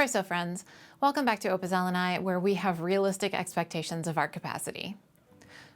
Chryso friends, welcome back to Opus Elenae, where we have realistic expectations of our capacity.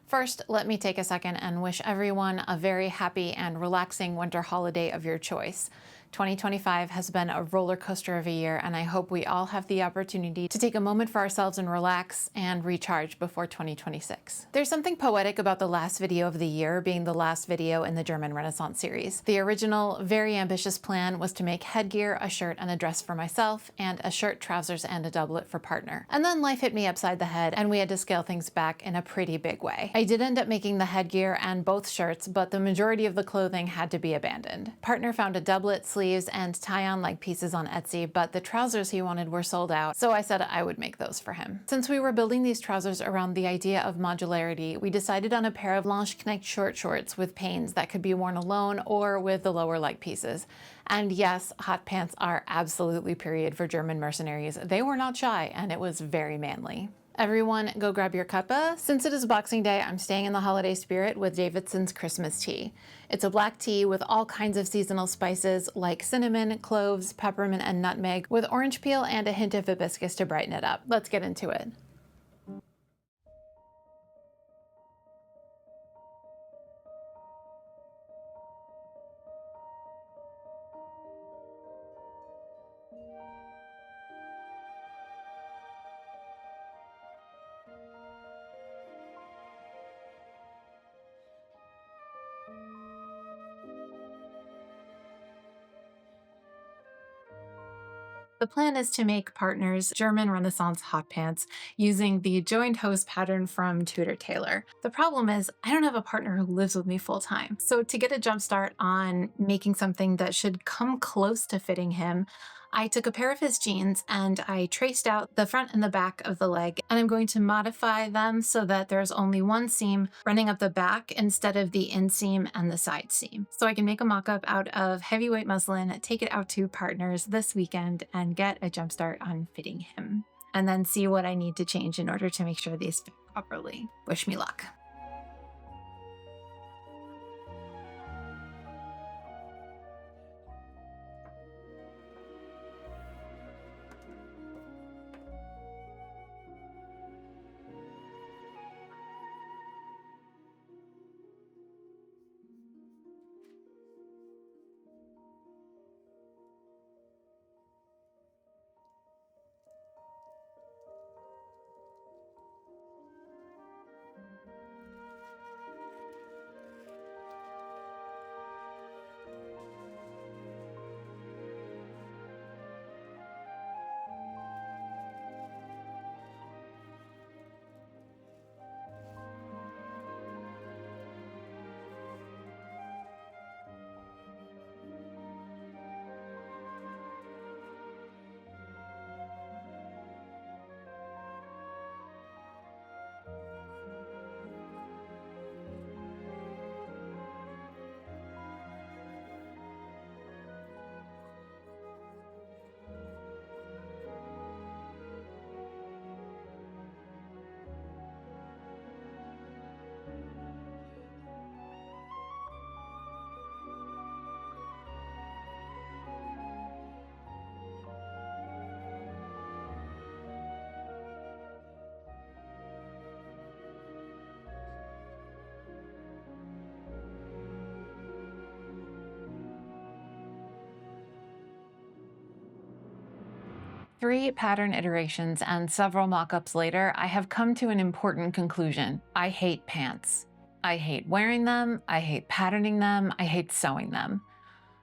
First, let me take a second and wish everyone a very happy and relaxing winter holiday of your choice. 2025 has been a roller coaster of a year, and I hope we all have the opportunity to take a moment for ourselves and relax and recharge before 2026. There's something poetic about the last video of the year being the last video in the German Renaissance series. The original, very ambitious plan was to make headgear, a shirt, and a dress for myself, and a shirt, trousers, and a doublet for partner. And then life hit me upside the head, and we had to scale things back in a pretty big way. I did end up making the headgear and both shirts, but the majority of the clothing had to be abandoned. Partner found a doublet, sleeves, and tie-on like pieces on Etsy, but the trousers he wanted were sold out, so I said I would make those for him. Since we were building these trousers around the idea of modularity, we decided on a pair of Landsknecht short shorts with panes that could be worn alone or with the lower leg pieces. And yes, hot pants are absolutely period for German mercenaries. They were not shy, and it was very manly. Everyone, go grab your cuppa. Since it is Boxing Day, I'm staying in the holiday spirit with Davidson's Christmas tea. It's a black tea with all kinds of seasonal spices like cinnamon, cloves, peppermint, and nutmeg, with orange peel and a hint of hibiscus to brighten it up. Let's get into it. The plan is to make partner's German Renaissance hot pants using the joined hose pattern from Tudor Tailor. The problem is I don't have a partner who lives with me full time. So to get a jump start on making something that should come close to fitting him, I took a pair of his jeans and I traced out the front and the back of the leg, and I'm going to modify them so that there's only one seam running up the back instead of the inseam and the side seam. So I can make a mock-up out of heavyweight muslin, take it out to partners this weekend, and get a jump start on fitting him. And then see what I need to change in order to make sure these fit properly. Wish me luck. Three pattern iterations and several mock-ups later, I have come to an important conclusion. I hate pants. I hate wearing them, I hate patterning them, I hate sewing them.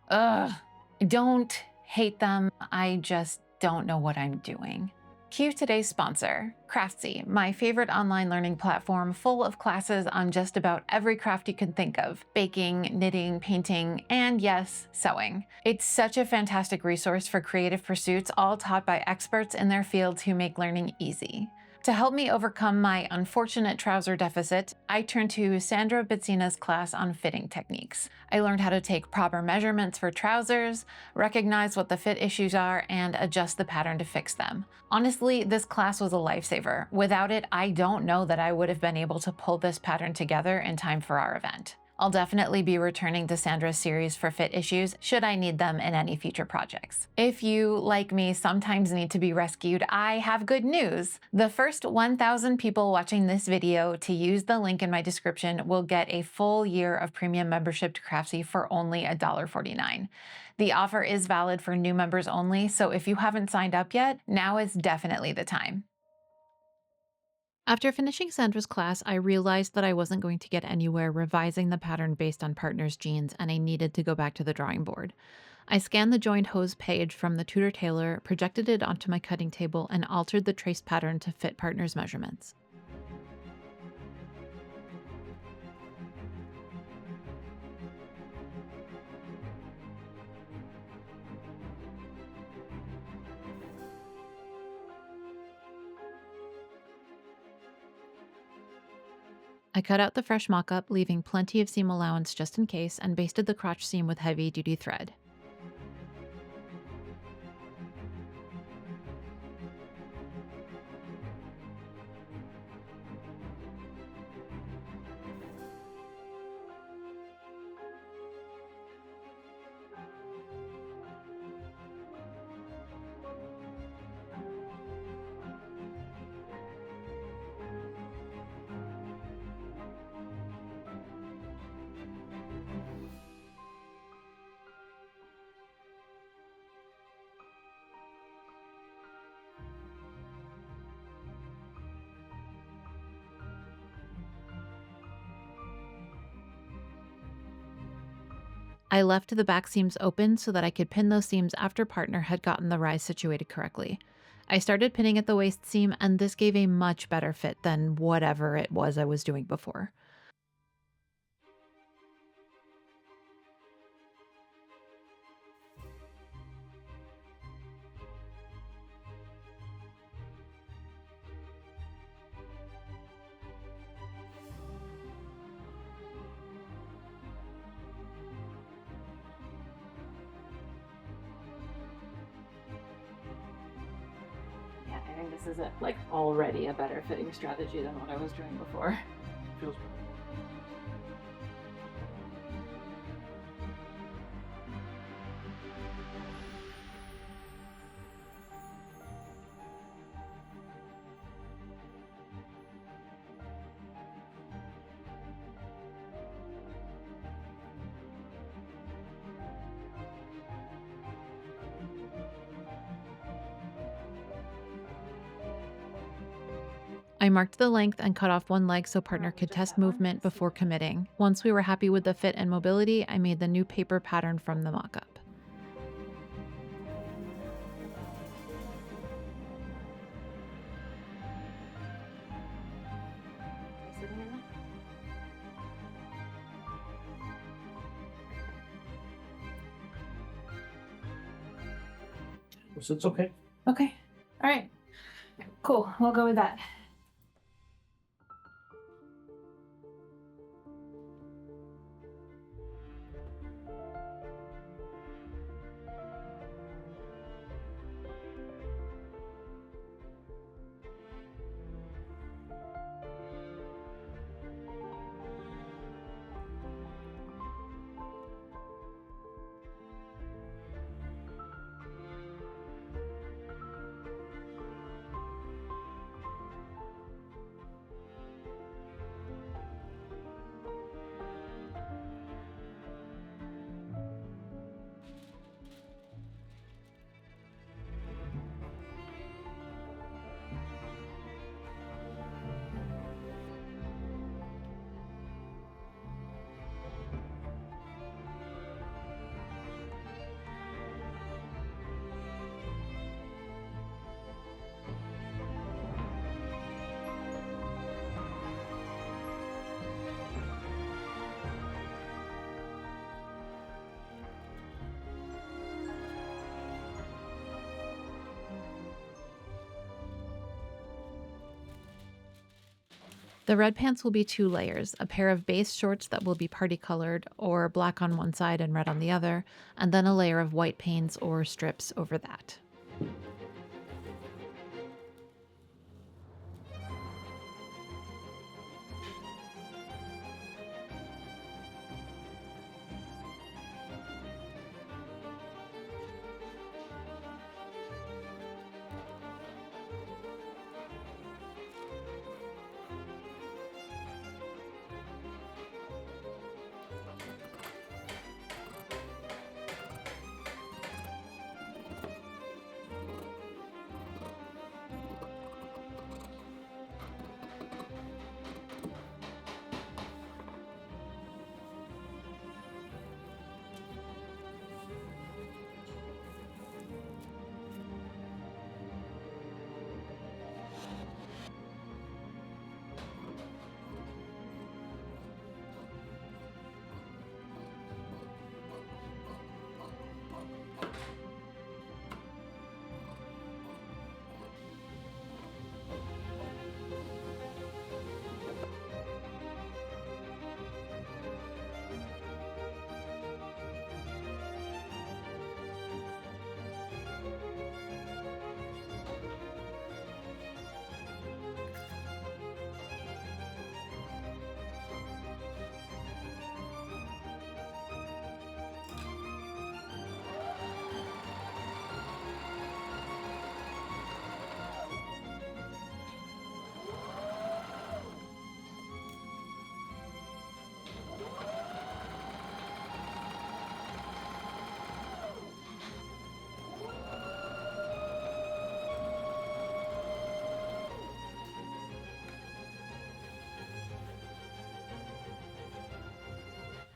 Ugh, I don't hate them, I just don't know what I'm doing. Cue today's sponsor, Craftsy, my favorite online learning platform full of classes on just about every craft you can think of: baking, knitting, painting, and yes, sewing. It's such a fantastic resource for creative pursuits, all taught by experts in their fields who make learning easy. To help me overcome my unfortunate trouser deficit, I turned to Sandra Betzina's class on fitting techniques. I learned how to take proper measurements for trousers, recognize what the fit issues are, and adjust the pattern to fix them. Honestly, this class was a lifesaver. Without it, I don't know that I would have been able to pull this pattern together in time for our event. I'll definitely be returning to Sandra's series for fit issues should I need them in any future projects. If you, like me, sometimes need to be rescued, I have good news. The first 1,000 people watching this video to use the link in my description will get a full year of premium membership to Craftsy for only $1.49. The offer is valid for new members only, so if you haven't signed up yet, now is definitely the time. After finishing Sandra's class, I realized that I wasn't going to get anywhere revising the pattern based on partner's jeans, and I needed to go back to the drawing board. I scanned the joined hose page from the Tudor tailor, projected it onto my cutting table, and altered the trace pattern to fit partner's measurements. I cut out the fresh mock-up, leaving plenty of seam allowance just in case, and basted the crotch seam with heavy-duty thread. I left the back seams open so that I could pin those seams after partner had gotten the rise situated correctly. I started pinning at the waist seam, and this gave a much better fit than whatever it was I was doing before. I think this is already a better fitting strategy than what I was doing before. Feels I marked the length and cut off one leg so partner could test movement before committing. Once we were happy with the fit and mobility, I made the new paper pattern from the mock-up. it's okay. Okay. All right. Cool. We'll go with that. The red pants will be 2 layers, a pair of base shorts that will be party colored or black on one side and red on the other, and then a layer of white paints or strips over that.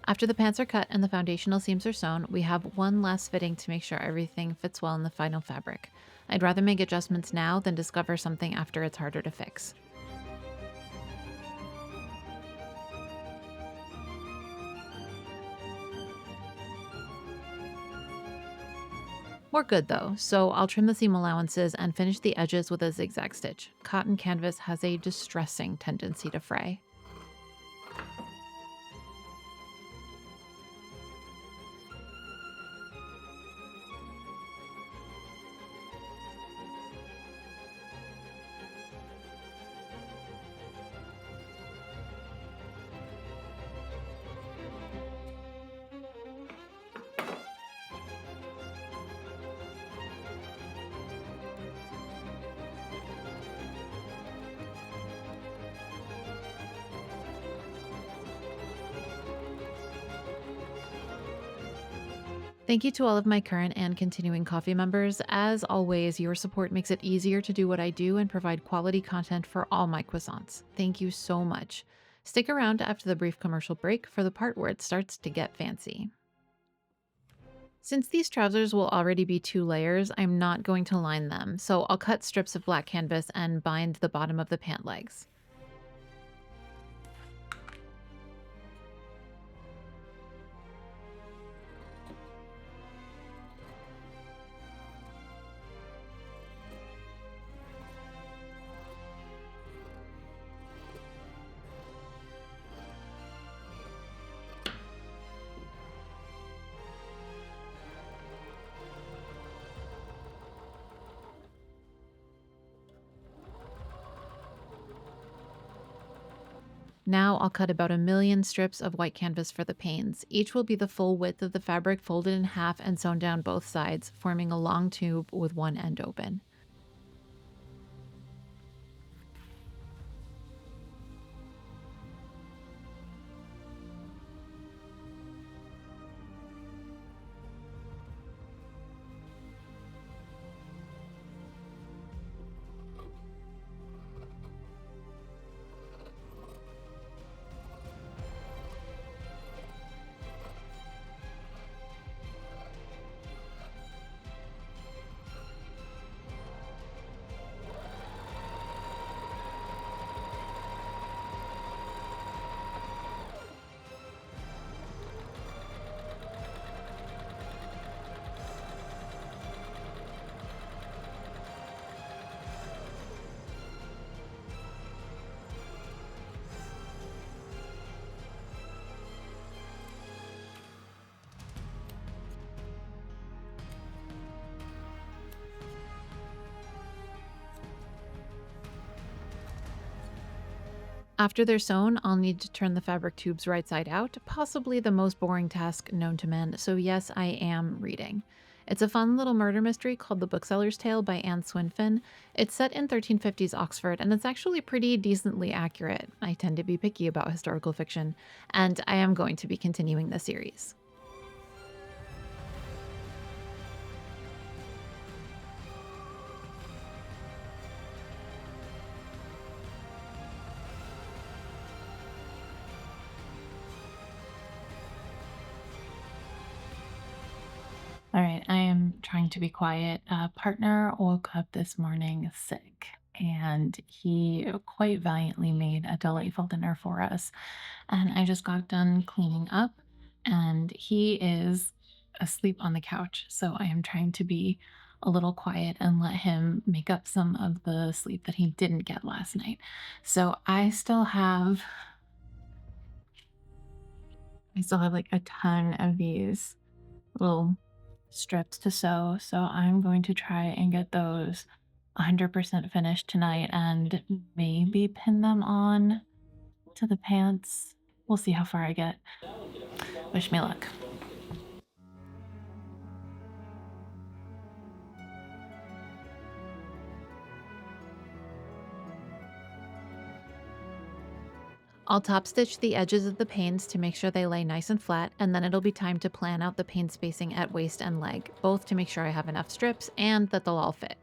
After the pants are cut and the foundational seams are sewn, we have one last fitting to make sure everything fits well in the final fabric. I'd rather make adjustments now than discover something after it's harder to fix. We're good though, so I'll trim the seam allowances and finish the edges with a zigzag stitch. Cotton canvas has a distressing tendency to fray. Thank you to all of my current and continuing coffee members. As always, your support makes it easier to do what I do and provide quality content for all my croissants. Thank you so much. Stick around after the brief commercial break for the part where it starts to get fancy. Since these trousers will already be 2 layers, I'm not going to line them, so I'll cut strips of black canvas and bind the bottom of the pant legs. Now I'll cut about 1,000,000 strips of white canvas for the panes. Each will be the full width of the fabric folded in half and sewn down both sides, forming a long tube with one end open. After they're sewn, I'll need to turn the fabric tubes right side out, possibly the most boring task known to men, so yes, I am reading. It's a fun little murder mystery called The Bookseller's Tale by Anne Swinfen. It's set in 1350s Oxford, and it's actually pretty decently accurate. I tend to be picky about historical fiction, and I am going to be continuing the series. All right, I am trying to be quiet. Partner woke up this morning sick, and he quite valiantly made a delightful dinner for us. And I just got done cleaning up, and he is asleep on the couch. So I am trying to be a little quiet and let him make up some of the sleep that he didn't get last night. So I still have like a ton of these little strips to sew, so I'm going to try and get those 100% finished tonight and maybe pin them on to the pants. We'll see how far I get. Wish me luck. I'll top stitch the edges of the panes to make sure they lay nice and flat, and then it'll be time to plan out the pane spacing at waist and leg, both to make sure I have enough strips and that they'll all fit.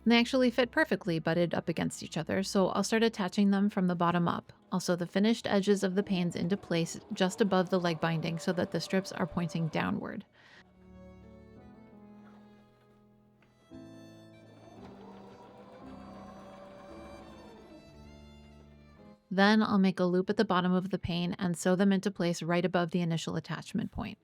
They actually fit perfectly butted up against each other, so I'll start attaching them from the bottom up. I'll sew the finished edges of the panes into place just above the leg binding so that the strips are pointing downward. Then I'll make a loop at the bottom of the pane and sew them into place right above the initial attachment point.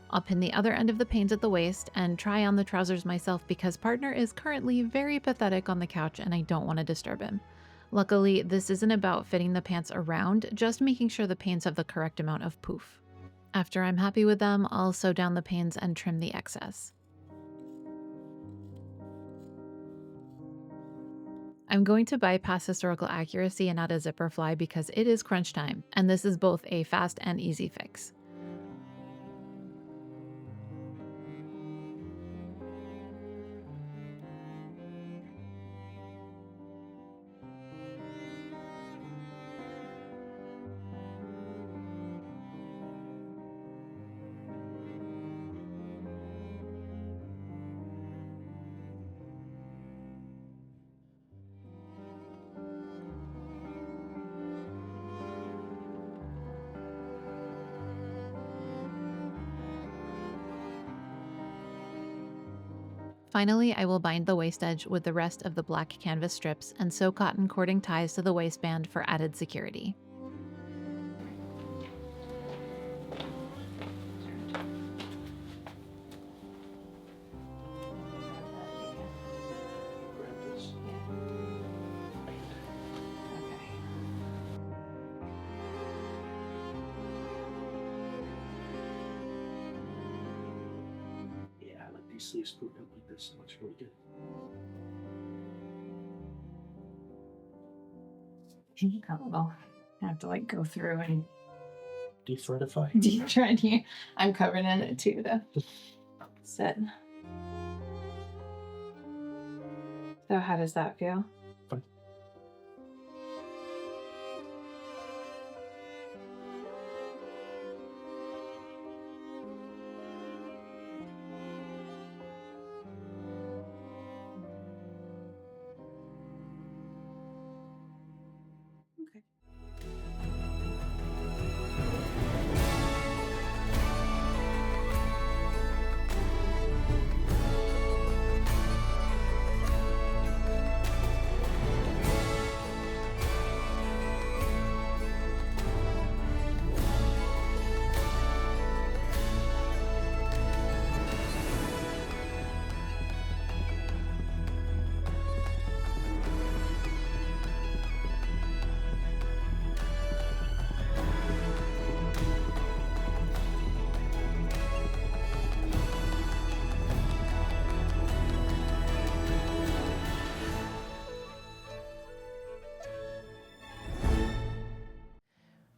I'll pin the other end of the panes at the waist and try on the trousers myself because partner is currently very pathetic on the couch and I don't want to disturb him. Luckily, this isn't about fitting the pants around, just making sure the panes have the correct amount of poof. After I'm happy with them, I'll sew down the panes and trim the excess. I'm going to bypass historical accuracy and add a zipper fly because it is crunch time, and this is both a fast and easy fix. Finally, I will bind the waist edge with the rest of the black canvas strips and sew cotton cording ties to the waistband for added security. Grab this. Yeah, I like these sleeves screwed up like this. It looks really good. I'll have to like go through and Defretify. deep thread here. I'm covered in it too, though. Sit. So how does that feel? Fine. Okay.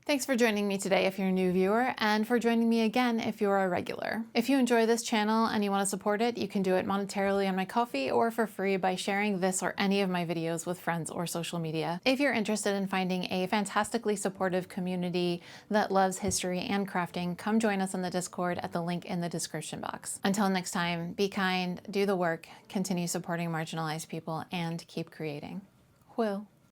Thanks for joining me today if you're a new viewer, and for joining me again if you're a regular. If you enjoy this channel and you want to support it, you can do it monetarily on my Ko-fi or for free by sharing this or any of my videos with friends or social media. If you're interested in finding a fantastically supportive community that loves history and crafting, come join us on the Discord at the link in the description box. Until next time, be kind, do the work, continue supporting marginalized people, and keep creating. Will.